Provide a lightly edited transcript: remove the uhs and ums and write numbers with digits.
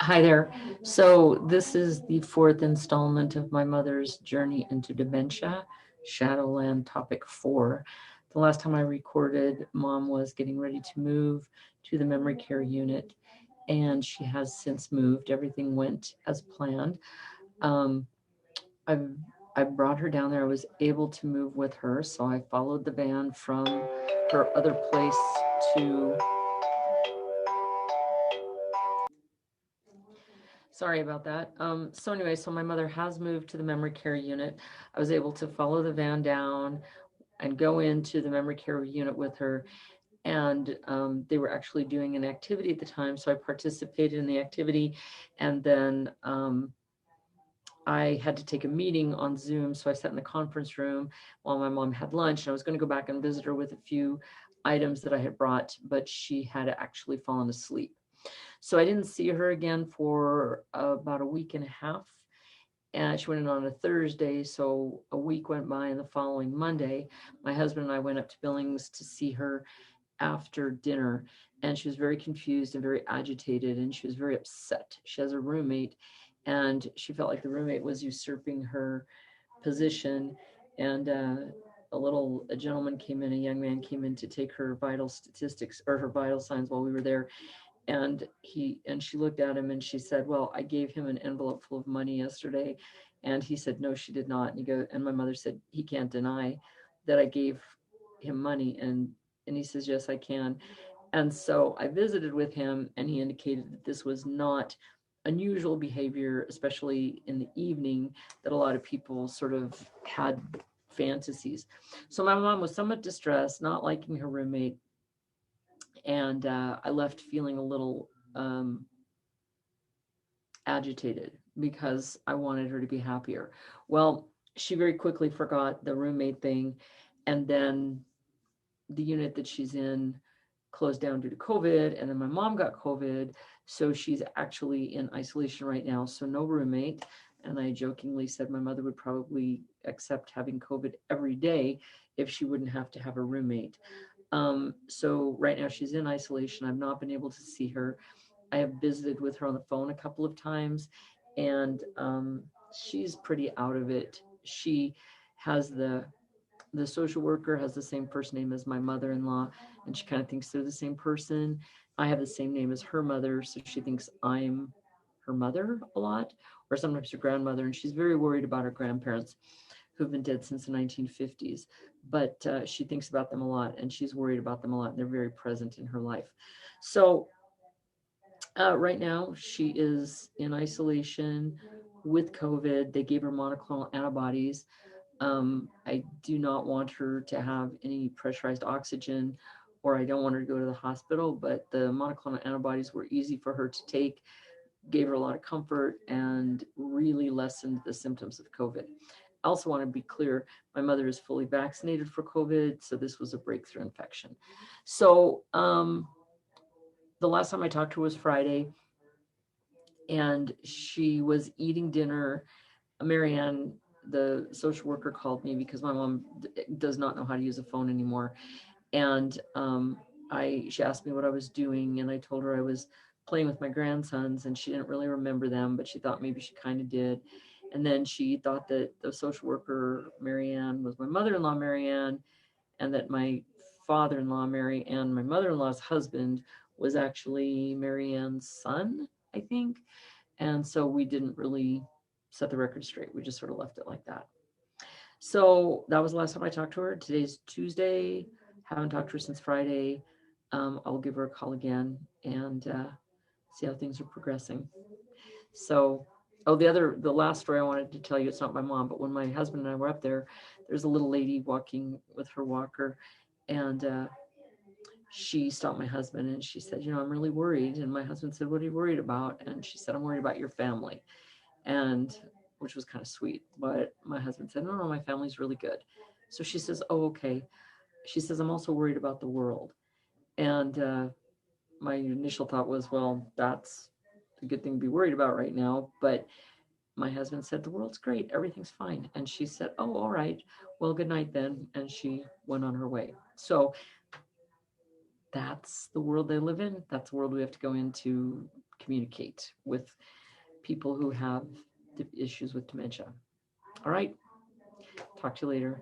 Hi there. So this is the fourth installment of my mother's journey into dementia, Shadowland topic 4. The last time I recorded, Mom was getting ready to move to the memory care unit, and she has since moved. Everything went as planned. Um, I've I brought her down there. I was able to move with her, so I followed the van from her other place to. Sorry about that. So anyway, so my mother has moved to the memory care unit. I was able to follow the van down and go into the memory care unit with her. And they were actually doing an activity at the time. So I participated in the activity. And then I had to take a meeting on Zoom. So I sat in the conference room while my mom had lunch. And I was going to go back and visit her with a few items that I had brought, but she had actually fallen asleep. So I didn't see her again for about a week and a half. And she went in on a Thursday. So a week went by, and the following Monday, my husband and I went up to Billings to see her after dinner. And she was very confused and very agitated, and she was very upset. She has a roommate, and she felt like the roommate was usurping her position. And a gentleman came in, a young man came in to take her vital statistics or her vital signs while we were there. And she looked at him and she said, well, I gave him an envelope full of money yesterday. And he said, no, she did not. And my mother said, he can't deny that I gave him money. And he says, yes, I can. And so I visited with him, and he indicated that this was not unusual behavior, especially in the evening, that a lot of people sort of had fantasies. So my mom was somewhat distressed, not liking her roommate, and I left feeling a little agitated because I wanted her to be happier. Well, she very quickly forgot the roommate thing, and then the unit that she's in closed down due to COVID, and then my mom got COVID, so she's actually in isolation right now, so no roommate. And I jokingly said my mother would probably accept having COVID every day if she wouldn't have to have a roommate. So right now she's in isolation. I've not been able to see her. I have visited with her on the phone a couple of times, and she's pretty out of it. She has the social worker has the same first name as my mother-in-law, and she kind of thinks they're the same person. I have the same name as her mother, so she thinks I'm her mother a lot, or sometimes her grandmother, and she's very worried about her grandparents who've been dead since the 1950s. But she thinks about them a lot, and she's worried about them a lot, and they're very present in her life. So right now, she is in isolation with COVID. They gave her monoclonal antibodies. I do not want her to have any pressurized oxygen, or I don't want her to go to the hospital, but the monoclonal antibodies were easy for her to take, gave her a lot of comfort, and really lessened the symptoms of COVID. I also want to be clear, my mother is fully vaccinated for COVID, so this was a breakthrough infection. So the last time I talked to her was Friday, and she was eating dinner. Marianne, the social worker, called me because my mom does not know how to use a phone anymore. And she asked me what I was doing, and I told her I was playing with my grandsons, and she didn't really remember them, but she thought maybe she kind of did. And then she thought that the social worker, Marianne, was my mother-in-law, Marianne, and that my father-in-law, Mary, and my mother-in-law's husband was actually Marianne's son, I think. And so we didn't really set the record straight. We just sort of left it like that. So that was the last time I talked to her. Today's Tuesday. Haven't talked to her since Friday. I'll give her a call again and see how things are progressing. So, the last story I wanted to tell you, it's not my mom, but when my husband and I were up there, there's a little lady walking with her walker, and she stopped my husband and she said, I'm really worried. And my husband said, what are you worried about? And she said, I'm worried about your family. And which was kind of sweet. But my husband said, no, my family's really good. So she says, oh, okay. She says, I'm also worried about the world. And my initial thought was, well, that's a good thing to be worried about right now. But my husband said, the world's great. Everything's fine. And she said, oh, all right. Well, good night then. And she went on her way. So that's the world they live in. That's the world we have to go in to communicate with people who have issues with dementia. All right. Talk to you later.